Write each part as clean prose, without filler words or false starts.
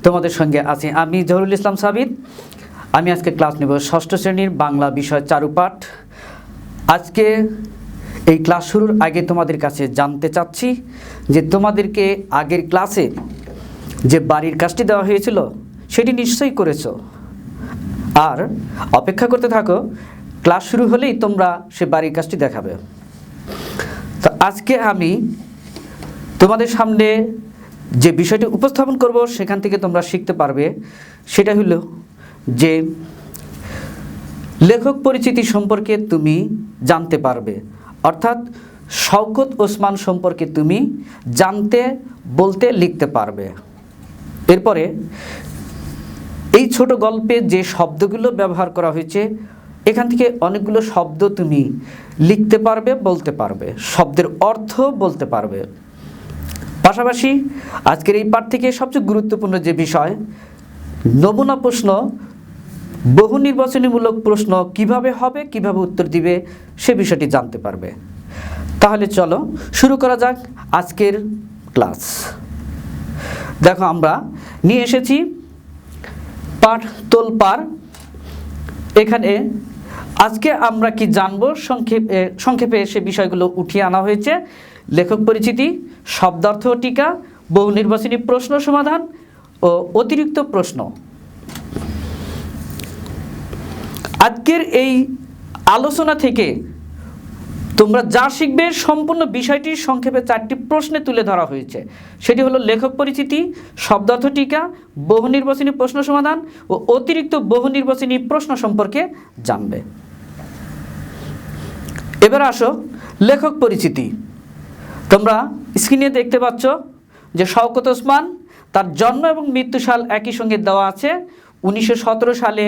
তোমাদের সঙ্গে আছি আমি জহুরুল ইসলাম সাবিত। আমি আজকে ক্লাস নেব ষষ্ঠ শ্রেণীর বাংলা বিষয় চারুপাঠ। আজকে এই ক্লাস শুরুর আগে তোমাদের কাছে জানতে চাচ্ছি যে তোমাদেরকে আগের ক্লাসে যে বাড়ির কাজটি দেওয়া হয়েছিল সেটি নিশ্চয়ই করেছো, আর অপেক্ষা করতে থাকো, ক্লাস শুরু হলেই তোমরা সে বাড়ির কাজটি দেখাবে। তো আজকে আমি তোমাদের সামনে যে বিষয়টি উপস্থাপন করব সেখান থেকে তোমরা শিখতে পারবে, সেটা হলো যে লেখক পরিচিতি সম্পর্কে তুমি জানতে পারবে, অর্থাৎ শওকত ওসমান সম্পর্কে তুমি জানতে, বলতে, লিখতে পারবে। এরপরে এই ছোট গল্পে যে শব্দগুলো ব্যবহার করা হয়েছে এখান থেকে অনেকগুলো শব্দ তুমি লিখতে পারবে, বলতে পারবে, শব্দের অর্থ বলতে পারবে। পাশাপাশি আজকের এই পাঠ থেকে সবচেয়ে গুরুত্বপূর্ণ যে বিষয়, নমুনা প্রশ্ন, বহু নির্বাচনীমূলক প্রশ্ন কিভাবে হবে, কিভাবে উত্তর দিবে সে বিষয়টি জানতে পারবে। তাহলে চলো শুরু করা যাক আজকের ক্লাস। দেখো, আমরা নিয়ে এসেছি পাঠ তোলপাড়। এখানে আজকে আমরা কি জানবো সংক্ষেপে সে বিষয়গুলো উঠিয়ে আনা হয়েছে। লেখক পরিচিতি, শব্দার্থ টিকা, বহু নির্বাচনী প্রশ্ন সমাধান ও অতিরিক্ত প্রশ্ন। আজকের এই আলোচনা থেকে তোমরা যা শিখবে সম্পূর্ণ বিষয়টি সংক্ষেপে 4টি প্রশ্নে তুলে ধরা হয়েছে। সেটি হলো লেখক পরিচিতি, শব্দার্থ টিকা, বহু নির্বাচনী প্রশ্ন সমাধান ও অতিরিক্ত বহু নির্বাচনী প্রশ্ন সম্পর্কে জানবে। এবার আসো লেখক পরিচিতি। তোমরা স্ক্রিনে দেখতে পাচ্ছ যে শওকত ওসমান, তার জন্ম এবং মৃত্যু সাল একই সঙ্গে দেওয়া আছে। 1917 সালে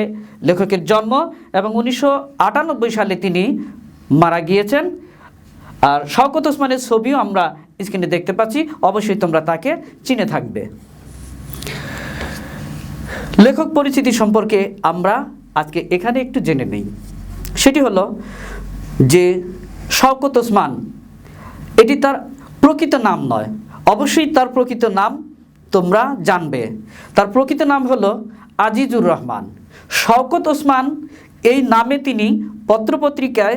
লেখকের জন্ম এবং 1998 সালে তিনি মারা গিয়েছেন। আর শওকত ওসমানের ছবিও আমরা স্ক্রিনে দেখতে পাচ্ছি, অবশ্যই তোমরা তাকে চিনে থাকবে। লেখক পরিচিতি সম্পর্কে আমরা আজকে এখানে একটু জেনে নেই। সেটি হলো যে শওকত ওসমান, এটি তার প্রকৃত নাম নয়, অবশ্যই তার প্রকৃত নাম তোমরা জানবে। তার প্রকৃত নাম হলো আজিজুর রহমান। শওকত ওসমান এই নামে তিনি পত্রপত্রিকায়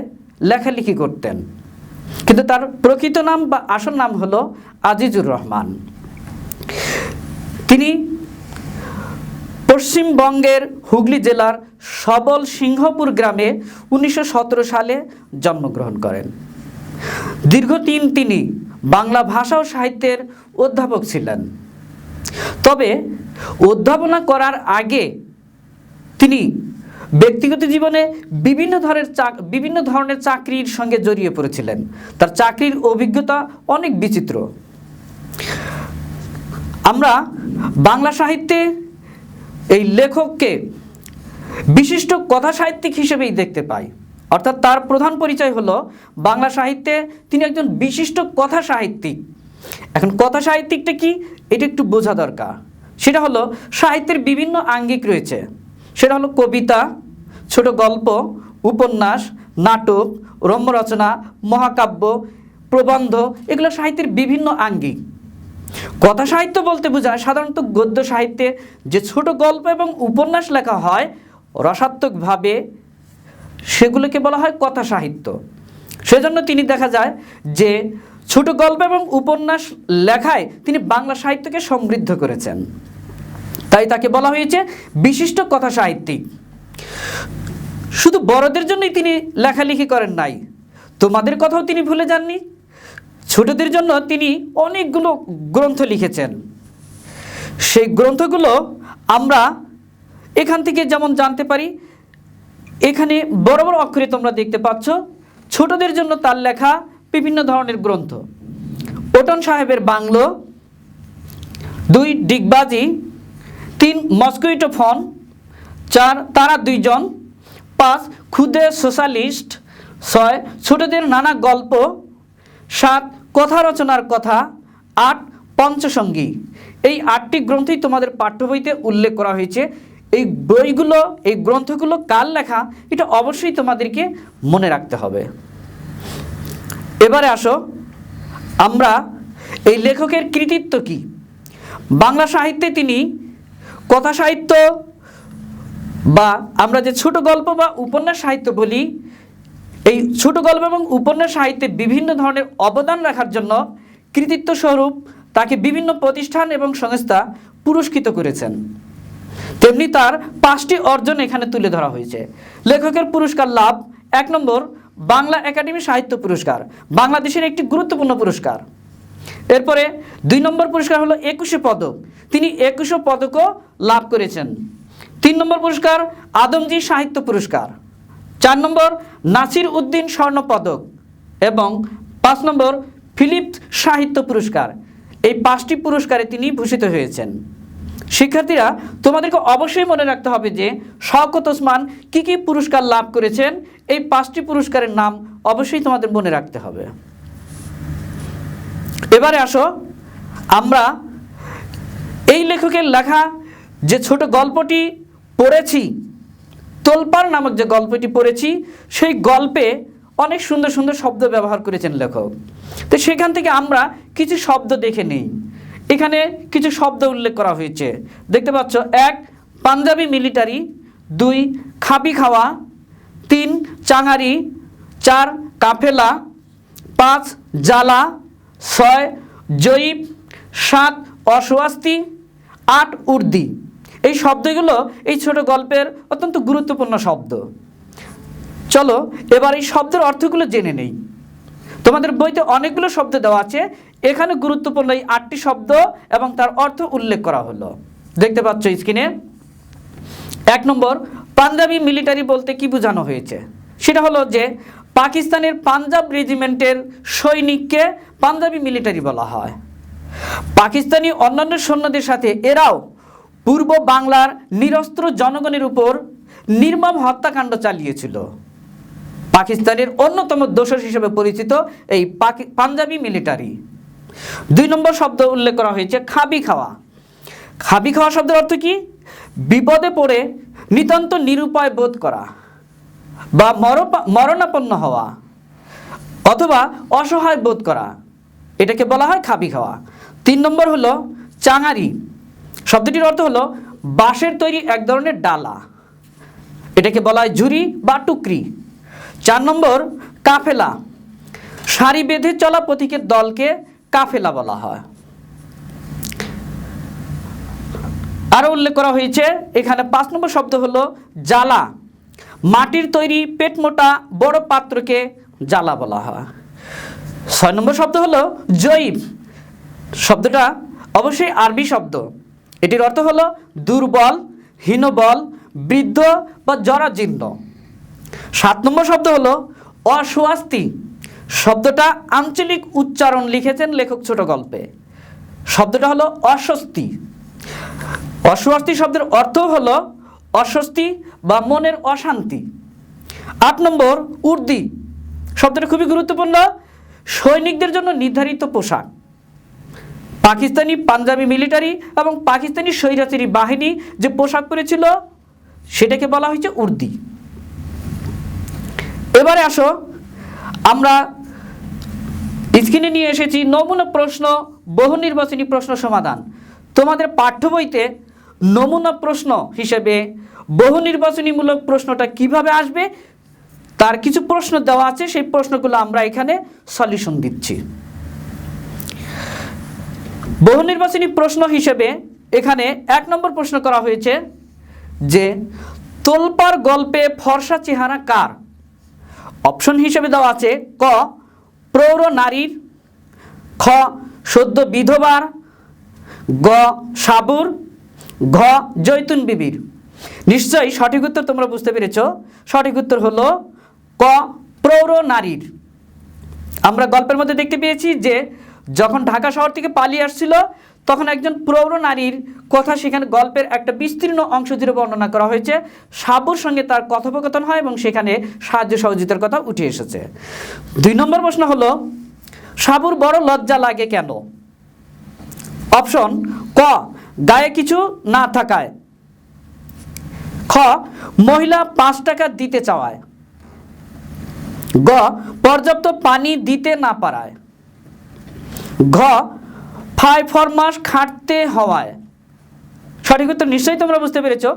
লেখালেখি করতেন, কিন্তু তার প্রকৃত নাম বা আসল নাম হলো আজিজুর রহমান। তিনি পশ্চিমবঙ্গের হুগলি জেলার সবল সিংহপুর গ্রামে 1917 সালে জন্মগ্রহণ করেন। দীর্ঘদিন তিনি বাংলা ভাষা ও সাহিত্যের অধ্যাপক ছিলেন। তবে অধ্যাপনা করার আগে তিনি ব্যক্তিগত জীবনে বিভিন্ন ধরনের চাকরির সঙ্গে জড়িয়ে পড়েছিলেন। তার চাকরির অভিজ্ঞতা অনেক বিচিত্র। আমরা বাংলা সাহিত্যে এই লেখককে বিশিষ্ট কথা সাহিত্যিক হিসেবেই দেখতে পাই, অর্থাৎ তার প্রধান পরিচয় হলো বাংলা সাহিত্যে তিনি একজন বিশিষ্ট কথা সাহিত্যিক। এখন কথা সাহিত্যিকটা কি, এটা একটু বোঝা দরকার। সেটা হলো সাহিত্যের বিভিন্ন আঙ্গিক রয়েছে। সেটা হলো কবিতা, ছোট গল্প, উপন্যাস, নাটক, রম্যরচনা, মহাকাব্য, প্রবন্ধ, এগুলো সাহিত্যের বিভিন্ন আঙ্গিক। কথা সাহিত্য বলতে বোঝায় সাধারণত গদ্য সাহিত্যে যে ছোট গল্প এবং উপন্যাস লেখা হয় রসাত্মকভাবে, সেগুলোকে বলা হয় কথা সাহিত্য। সেজন্য তিনি দেখা যায় যে ছোট গল্প এবং উপন্যাস লেখায় তিনি বাংলা সাহিত্যকে সমৃদ্ধ করেছেন, তাই তাকে বলা হয়েছে বিশিষ্ট কথা সাহিত্যিক। শুধু বড়দের জন্যই তিনি লেখালেখি করেন নাই, তোমাদের কথাও তিনি ভুলে যাননি। ছোটদের জন্য তিনি অনেকগুলো গ্রন্থ লিখেছেন। সেই গ্রন্থগুলো আমরা এখান থেকে যেমন জানতে পারি, এখানে বড় বড় অক্ষরে তোমরা দেখতে পাচ্ছ ছোটদের জন্য তার লেখা বিভিন্ন ধরনের গ্রন্থ। ওটন সাহেবের বাংলো, 2 ডিগবাজি, 3 মস্কুইটো ফোন, 4 তারা 2 জন, 5 ক্ষুদে সোশ্যালিস্ট, 6 ছোটদের নানা গল্প, 7 কথা রচনার কথা, 8 পঞ্চসঙ্গী। এই 8টি গ্রন্থই তোমাদের পাঠ্য বইতে উল্লেখ করা হয়েছে। এই বইগুলো, এই গ্রন্থগুলো কার লেখা এটা অবশ্যই তোমাদেরকে মনে রাখতে হবে। এবারে আসো আমরা এই লেখকের কৃতিত্ব কি। বাংলা সাহিত্যে তিনি কথা সাহিত্য বা আমরা যে ছোট গল্প বা উপন্যাস সাহিত্য বলি, এই ছোট গল্প এবং উপন্যাস সাহিত্যে বিভিন্ন ধরনের অবদান রাখার জন্য কৃতিত্ব স্বরূপ তাকে বিভিন্ন প্রতিষ্ঠান এবং সংস্থা পুরস্কৃত করেছেন। তেমনি তার 5টি অর্জন এখানে তুলে ধরা হয়েছে। লেখকের পুরস্কার লাভ: 1 নম্বর বাংলা একাডেমি সাহিত্য পুরস্কার, বাংলাদেশের একটি গুরুত্বপূর্ণ পুরস্কার। এরপরে 2 নম্বর পুরস্কার হলো 21শে পদক, তিনি 21শে পদকও লাভ করেছেন। 3 নম্বর পুরস্কার আদমজী সাহিত্য পুরস্কার। 4 নম্বর নাসির উদ্দিন স্বর্ণ পদক এবং 5 নম্বর ফিলিপস সাহিত্য পুরস্কার। এই 5টি পুরস্কারে তিনি ভূষিত হয়েছেন। শিক্ষার্থীরা, তোমাদেরকে অবশ্যই মনে রাখতে হবে যে শওকত ওসমান কী কী পুরস্কার লাভ করেছেন। এই 5টি পুরস্কারের নাম অবশ্যই তোমাদের মনে রাখতে হবে। এবারে আসো, আমরা এই লেখকের লেখা যে ছোট গল্পটি পড়েছি, তোলপাড় নামক যে গল্পটি পড়েছি, সেই গল্পে অনেক সুন্দর সুন্দর শব্দ ব্যবহার করেছেন লেখক। তো সেখান থেকে আমরা কিছু শব্দ দেখে নিই। এখানে কিছু শব্দ উল্লেখ করা হয়েছে, দেখতে পাচ্ছ। 1 পাঞ্জাবি মিলিটারি, 2 খাবি খাওয়া, 3 চাঙারি, 4 কাফেলা, 5 জ্বালা, 6 জয়ীব, 7 অস্বস্তি, 8 উর্দি। এই শব্দগুলো এই ছোট গল্পের অত্যন্ত গুরুত্বপূর্ণ শব্দ। চলো এবার এই শব্দের অর্থগুলো জেনে নেই। তোমাদের বইতে অনেকগুলো শব্দ দেওয়া আছে, এখানে গুরুত্বপূর্ণ এই 8টি শব্দ এবং তার অর্থ উল্লেখ করা হলো, দেখতে পাচ্ছ স্ক্রিনে। 1 নম্বর পাঞ্জাবি মিলিটারি বলতে কি বোঝানো হয়েছে? সেটা হলো যে পাকিস্তানের পাঞ্জাব রেজিমেন্টের সৈনিককে পাঞ্জাবি মিলিটারি বলা হয়। পাকিস্তানি অন্যান্য সৈন্যদের সাথে এরাও পূর্ব বাংলার নিরস্ত্র জনগণের উপর নির্মম হত্যাকাণ্ড চালিয়েছিল। পাকিস্তানের অন্যতম দোসর হিসেবে পরিচিত এই পাঞ্জাবি মিলিটারি। 2 নম্বর শব্দ উল্লেখ করা হয়েছে খাবি খাওয়া। খাবি খাওয়া শব্দের অর্থ কি? বিপদে পড়ে নিতান্ত নিরুপায় বোধ করা বা মরণাপন্ন হওয়া অথবা অসহায় বোধ করা, এটাকে বলা হয় খাবি খাওয়া। 3 নম্বর হলো চাঙারি। শব্দটির অর্থ হলো বাঁশের তৈরি এক ধরনের ডালা, এটাকে বলা হয় ঝুড়ি বা টুকরি। 4 নম্বর কাফেলা, সারি বেঁধে চলা পথিকের দলকে কাফেলা বলা হয়। আরও উল্লেখ করা হয়েছে এখানে 5 নম্বর শব্দ হলো জ্বালা, মাটির তৈরি পেট মোটা বড় পাত্রকে জ্বালা বলা হয়। 6 নম্বর শব্দ হলো জয়ীব। শব্দটা অবশ্যই আরবি শব্দ, এটির অর্থ হলো দুর্বল, হীনবল, বৃদ্ধ বা জরাজীর্ণ। 7 নম্বর শব্দ হলো অস্বস্তি। শব্দটা আঞ্চলিক উচ্চারণ লিখেছেন লেখক ছোট গল্পে। শব্দটা হলো অস্বস্তি। অস্বস্তি শব্দের অর্থ হলো অস্বস্তি বা মনের অশান্তি। 8 নম্বর উর্দি। শব্দটা খুবই গুরুত্বপূর্ণ, সৈনিকদের জন্য নির্ধারিত পোশাক। পাকিস্তানি পাঞ্জাবি মিলিটারি এবং পাকিস্তানি স্বৈরাচারী বাহিনী যে পোশাক পরেছিল সেটাকে বলা হয়েছে উর্দি। এবারে আসো, আমরা স্ক্রিনে নিয়ে এসেছি নমুনা প্রশ্ন, বহু নির্বাচনী প্রশ্ন সমাধান। তোমাদের পাঠ্য বইতে নমুনা প্রশ্ন হিসেবে বহু নির্বাচনীমূলক প্রশ্নটা কিভাবে আসবে তার কিছু প্রশ্ন দেওয়া আছে, সেই প্রশ্নগুলো আমরা এখানে সলিউশন দিচ্ছি। বহু নির্বাচনী প্রশ্ন হিসেবে এখানে 1 নম্বর প্রশ্ন করা হয়েছে যে তোলপাড় গল্পে ফর্সা চেহারা কার? অপশন হিসেবে দেওয়া আছে ক প্রৌঢ় নারীর, খ সদ্য বিধবার, গ সাবুর, ঘ জৈতুন বিবির। নিশ্চয়ই সঠিক উত্তর তোমরা বুঝতে পেরেছ। সঠিক উত্তর হলো ক প্রৌঢ় নারীর। আমরা গল্পের মধ্যে দেখতে পেয়েছি যে যখন ঢাকা শহর থেকে পালিয়ে আসছিল তখন একজন প্রৌঢ় নারীর কথা সেখানে গল্পের একটা বিস্তীর্ণ অংশ জুড়ে বর্ণনা করা হয়েছে। সাবুর সঙ্গে তার কথোপকথন হয় এবং সেখানে সাহায্য সহযোগিতার কথা উঠে এসেছে। 2 নম্বর প্রশ্ন হলো সাবুর বড় লজ্জা লাগে কেন? অপশন ক গায়ে কিছু না থাকায়, খ মহিলা 5 টাকা দিতে চাওয়ায়, গ পর্যাপ্ত পানি দিতে না পারায়, ঘ 5 ফরমাস খাটতে হওয়ায়। সঠিক উত্তর নিশ্চয়ই তোমরা বুঝতে পেরেছো।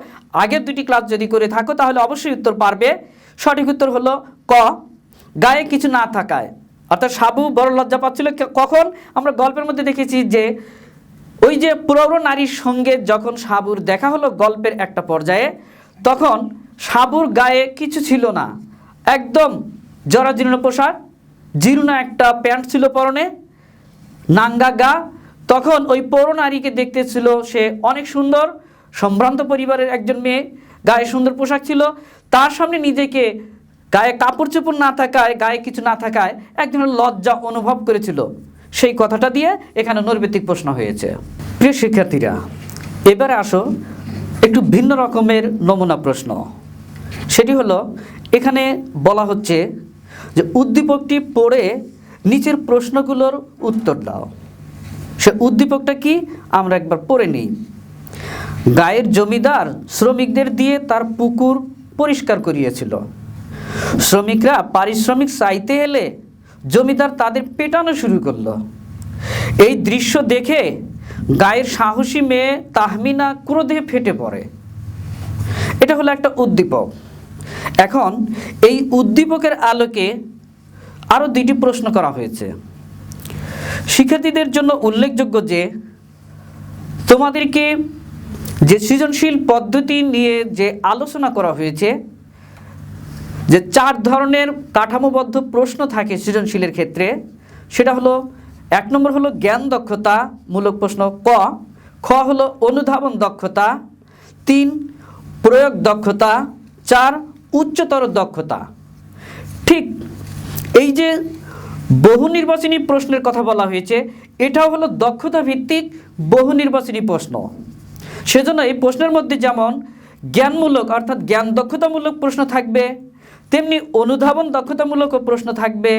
আগের দুটি ক্লাস যদি করে থাকো তাহলে অবশ্যই উত্তর পারবে। সঠিক উত্তর হলো ক, গায়ে কিছু না থাকায়। অর্থাৎ সাবু বড় লজ্জা পাচ্ছিল কখন? আমরা গল্পের মধ্যে দেখেছি যে ওই যে প্রৌঢ় নারীর সঙ্গে যখন সাবুর দেখা হলো গল্পের একটা পর্যায়ে, তখন সাবুর গায়ে কিছু ছিল না, একদম জরাজীর্ণ পোশাক, জীর্ণ একটা প্যান্ট ছিল পরনে, নাঙ্গা গা। তখন ওই প্রৌঢ় নারীকে দেখতেছিল সে অনেক সুন্দর, সম্ভ্রান্ত পরিবারের একজন মেয়ে, গায়ে সুন্দর পোশাক ছিল। তার সামনে নিজেকে গায়ে কাপড় চোপড় না থাকায়, গায়ে কিছু না থাকায় এক ধরনের লজ্জা অনুভব করেছিল। সেই কথাটা দিয়ে এখানে নৈর্ব্যক্তিক প্রশ্ন হয়েছে। প্রিয় শিক্ষার্থীরা, এবারে আসো একটু ভিন্ন রকমের নমুনা প্রশ্ন। সেটি হলো, এখানে বলা হচ্ছে যে উদ্দীপকটি পড়ে নিচের প্রশ্নগুলোর উত্তর দাও। সে উদ্দীপকটা কি আমরা একবার পড়ে নিই। গায়ের জমিদার শ্রমিকদের দিয়ে তার পুকুর পরিষ্কার করিয়েছিল। শ্রমিকরা পারিশ্রমিক চাইতে এলে জমিদার তাদের পেটানো শুরু করলো। এই দৃশ্য দেখে গায়ের সাহসী মেয়ে তাহমিনা ক্রোধে ফেটে পড়ে। এটা হলো একটা উদ্দীপক। এখন এই উদ্দীপকের আলোকে আরও দুইটি প্রশ্ন করা হয়েছে। শিক্ষার্থীদের জন্য উল্লেখযোগ্য যে তোমাদেরকে যে সৃজনশীল পদ্ধতি নিয়ে যে আলোচনা করা হয়েছে, যে 4 ধরনের কাঠামোবদ্ধ প্রশ্ন থাকে সৃজনশীলের ক্ষেত্রে, সেটা হলো 1 নম্বর হলো জ্ঞান দক্ষতা মূলক প্রশ্ন ক, খ হলো অনুধাবন দক্ষতা, 3 প্রয়োগ দক্ষতা, 4 উচ্চতর দক্ষতা। ঠিক এই যে বহু নির্বাচনী প্রশ্নের কথা বলা হয়েছে, এটাও হলো দক্ষতা ভিত্তিক বহু নির্বাচনী প্রশ্ন। সেজন্য এই প্রশ্নের মধ্যে যেমন জ্ঞানমূলক অর্থাৎ জ্ঞান দক্ষতামূলক প্রশ্ন থাকবে, তেমনি অনুধাবন দক্ষতামূলক প্রশ্ন থাকবে,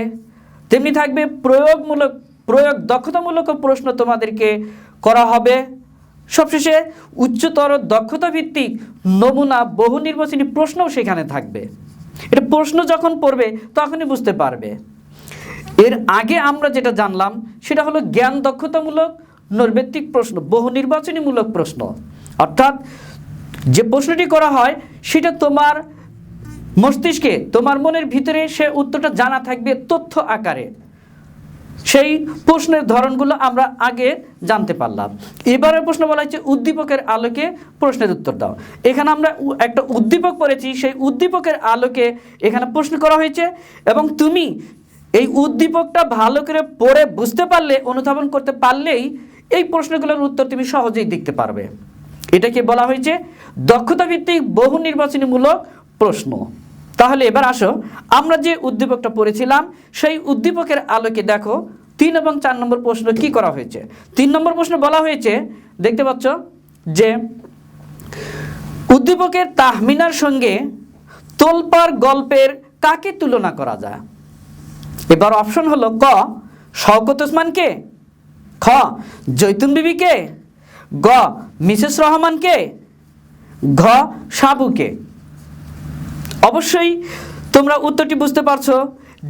তেমনি থাকবে প্রয়োগ দক্ষতামূলক প্রশ্ন তোমাদেরকে করা হবে। সবশেষে উচ্চতর দক্ষতা ভিত্তিক নমুনা বহু নির্বাচনী প্রশ্নও সেখানে থাকবে। এটা প্রশ্ন যখন পড়বে তখনই বুঝতে পারবে। এর আগে আমরা যেটা জানলাম সেটা হলো জ্ঞান দক্ষতামূলক নৈর্ব্যক্তিক প্রশ্ন, বহু নির্বাচনীমূলক প্রশ্ন। অর্থাৎ যে প্রশ্নটি করা হয় সেটা তোমার মস্তিষ্কে, তোমার মনের ভিতরে সে উত্তরটা জানা থাকবে তথ্য আকারে। সেই প্রশ্নের ধরনগুলো আমরা আগে জানতে পারলাম। এবারের প্রশ্ন বলা হচ্ছে উদ্দীপকের আলোকে প্রশ্নের উত্তর দাও। এখানে আমরা একটা উদ্দীপক পড়েছি, সেই উদ্দীপকের আলোকে এখানে প্রশ্ন করা হয়েছে এবং তুমি এই উদ্দীপকটা ভালো করে পড়ে বুঝতে পারলে, অনুধাবন করতে পারলেই এই প্রশ্নগুলোর উত্তর তুমি সহজেই দেখতে পারবে। এটাকে বলা হয়েছে দক্ষতা ভিত্তিক বহু নির্বাচনীমূলক প্রশ্ন। তাহলে এবার আসো, আমরা যে উদ্দীপকটা পড়েছিলাম সেই উদ্দীপকের আলোকে দেখো 3 এবং 4 নম্বর প্রশ্ন কি করা হয়েছে। 3 নম্বর প্রশ্ন বলা হয়েছে, দেখতে পাচ্ছ যে উদ্দীপকের তাহমিনার সঙ্গে তোলপাড় গল্পের কাকে তুলনা করা যায়। এবার অপশন হলো ক শওকত ওসমানকে, খ জৈতুন বিবিকে, গ মিসেস রহমানকে, ঘ সাবুকে। অবশ্যই তোমরা উত্তরটি বুঝতে পারছো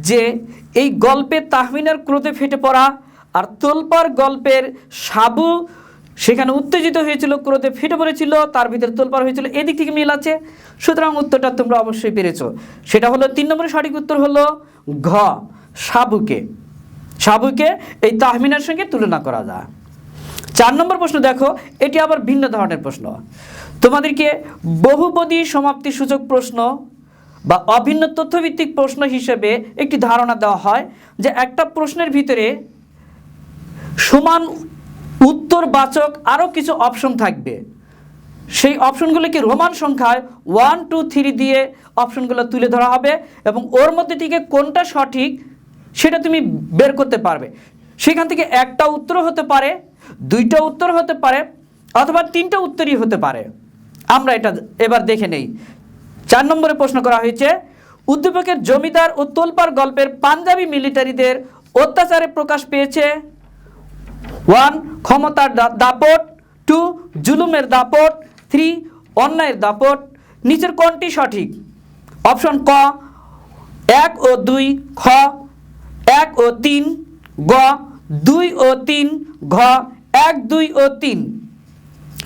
যে এই গল্পে তাহমিনার ক্রোধে ফেটে পড়া আর তোলপাড় গল্পের সাবু সেখানে উত্তেজিত হয়েছিল, ক্রোধে ফেটে পড়েছিল, তার ভিতরে তোলপাড় হয়েছিল, এদিক থেকে মিল আছে। সুতরাং উত্তরটা তোমরা অবশ্যই পেরেছো। সেটা হলো 3 নম্বরের সঠিক উত্তর হলো ঘ সাবুকে। সাবুকে এই তাহমিনার সঙ্গে তুলনা করা যায়। 4 নম্বর প্রশ্ন দেখো, এটি আবার ভিন্ন ধরনের প্রশ্ন। তোমাদেরকে বহুপদী সমাপ্তি সূচক প্রশ্ন বা অভিন্ন তথ্যভিত্তিক প্রশ্ন হিসেবে একটি ধারণা দেওয়া হয় যে একটা প্রশ্নের ভিতরে সমান উত্তরবাচক আরও কিছু অপশন থাকবে। সেই অপশনগুলোকে রোমান সংখ্যায় 1, 2, 3 দিয়ে অপশনগুলো তুলে ধরা হবে এবং ওর মধ্যে থেকে কোনটা সঠিক সেটা তুমি বের করতে পারবে। সেখান থেকে একটা উত্তর হতে পারে, 2টা উত্তর হতে পারে, অথবা 3টা উত্তরই হতে পারে। আমরা এটা এবার দেখে নেই। 4 নম্বরে প্রশ্ন করা হয়েছে, উদ্দীপকের জমিদার ও তোলপাড় গল্পের পাঞ্জাবি মিলিটারিদের অত্যাচারে প্রকাশ পেয়েছে 1 ক্ষমতার দাপট, 2 জুলুমের দাপট, 3 অন্যায়ের দাপট। নিচের কোনটি সঠিক? অপশন ক 1 ও 2, খ 1 ও 3, গ 2 ও 3, ঘ 1, 2 ও 3।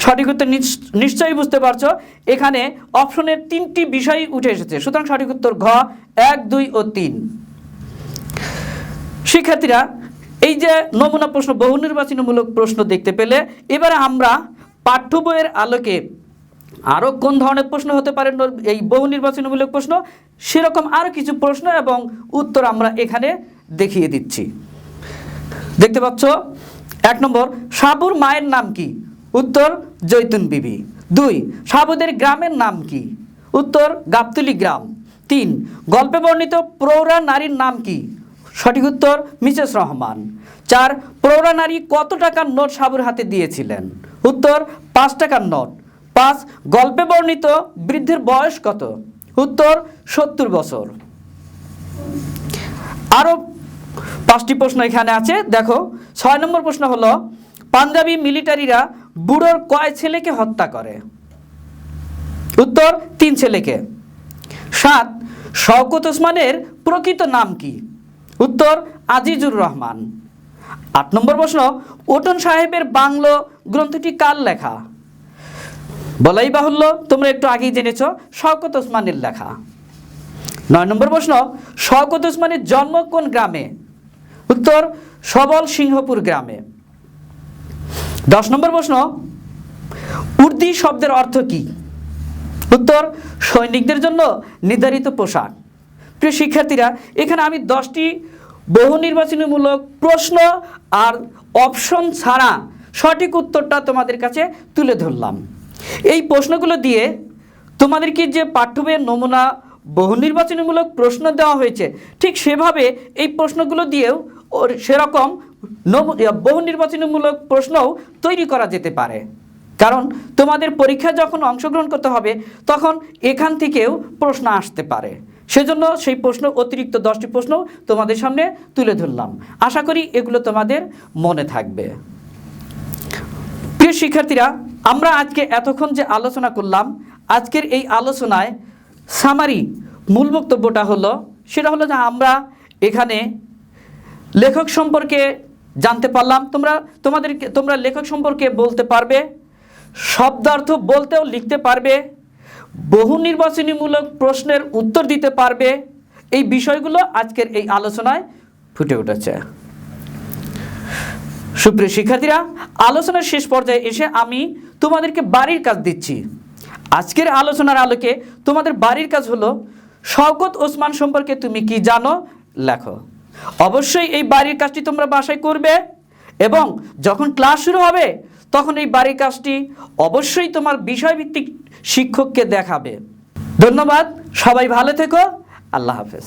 সঠিক উত্তর নিশ্চয়ই বুঝতে পারছো, এখানে অপশনের 3টি বিষয় উঠে এসেছে। সুতরাং সঠিক উত্তর ঘ 1, 2 ও 3। শিক্ষার্থীরা, এই যে নমুনা প্রশ্ন, বহু নির্বাচনীমূলক প্রশ্ন দেখতে পেলে, এবারে আমরা পাঠ্য বইয়ের আলোকে আরও কোন ধরনের প্রশ্ন হতে পারে এই বহু নির্বাচনীমূলক প্রশ্ন, সেরকম আরও কিছু প্রশ্ন এবং উত্তর আমরা এখানে দেখিয়ে দিচ্ছি। দেখতে পাচ্ছ, 1 নম্বর, সাবুর মায়ের নাম কি? উত্তর জৈতুন বিবি। 2, সাবুদের গ্রামের নাম কি? উত্তর গাবতলী গ্রাম। 3, গল্পে বর্ণিত প্রৌঢ়া নারীর নাম কি? সঠিক উত্তর মিসেস রহমান। 4, প্রৌঢ়া নারী কত টাকার নোট সাবুর হাতে দিয়েছিলেন? উত্তর 5 টাকার নোট। 5, গল্পে বর্ণিত বৃদ্ধের বয়স কত? উত্তর 70 বছর। আরও 5টি প্রশ্ন এখানে আছে, দেখো। 6 নম্বর প্রশ্ন হলো, পাঞ্জাবি মিলিটারিরা বুড়োর কয় ছেলেকে হত্যা করে? উত্তর 3 ছেলেকে। 7, শওকত ওসমানের প্রকৃত নাম কি? উত্তর আজিজুর রহমান। 8 নম্বর প্রশ্ন, ওটন সাহেবের বাংলো গ্রন্থটি কার লেখা? বলাই বাহুল্য, তোমরা একটু আগেই জেনেছ, শওকত ওসমানের লেখা। 9 নম্বর প্রশ্ন, শওকত ওসমানের জন্ম কোন গ্রামে? উত্তর সবল সিংহপুর গ্রামে। 10 নম্বর প্রশ্ন, উর্দি শব্দের অর্থ কি? উত্তর সৈনিকদের জন্য নির্ধারিত পোশাক। প্রিয় শিক্ষার্থীরা, এখানে আমি 10টি বহু নির্বাচনীমূলক প্রশ্ন আর অপশন ছাড়া সঠিক উত্তরটা তোমাদের কাছে তুলে ধরলাম। এই প্রশ্নগুলো দিয়ে তোমাদেরকে যে পাঠ্য বইয়ের নমুনা বহু নির্বাচনীমূলক প্রশ্ন দেওয়া হয়েছে, ঠিক সেভাবে এই প্রশ্নগুলো দিয়েও সেরকম বহু নির্বাচনীমূলক প্রশ্নও তৈরি করা যেতে পারে। কারণ তোমাদের পরীক্ষা যখন অংশগ্রহণ করতে হবে, তখন এখান থেকেও প্রশ্ন আসতে পারে। সেজন্য সেই প্রশ্ন, অতিরিক্ত 10টি প্রশ্ন তোমাদের সামনে তুলে ধরলাম। আশা করি এগুলো তোমাদের মনে থাকবে। প্রিয় শিক্ষার্থীরা, আমরা আজকে এতক্ষণ যে আলোচনা করলাম, আজকের এই আলোচনায় সামারি মূল বক্তব্যটা হলো, সেটা হলো যে আমরা এখানে লেখক সম্পর্কে জানতে পারলাম। তোমরা লেখক সম্পর্কে বলতে পারবে, শব্দার্থ বলতেও লিখতে পারবে, বহু নির্বাচনীমূলক প্রশ্নের উত্তর দিতে পারবে। এই বিষয়গুলো আজকের এই আলোচনায় ফুটে উঠেছে। সুপ্রিয় শিক্ষার্থীরা, আলোচনার শেষ পর্যায়ে এসে আমি তোমাদেরকে বাড়ির কাজ দিচ্ছি। আজকের আলোচনার আলোকে তোমাদের বাড়ির কাজ হলো, শওকত ওসমান সম্পর্কে তুমি কি জানো লেখো। অবশ্যই এই বাড়ির কাজটি তোমরা বাসায় করবে এবং যখন ক্লাস শুরু হবে তখন এই বাড়ির কাজটি অবশ্যই তোমার বিষয়ভিত্তিক শিক্ষককে দেখাবে। ধন্যবাদ, সবাই ভালো থেকো, আল্লাহ হাফেজ।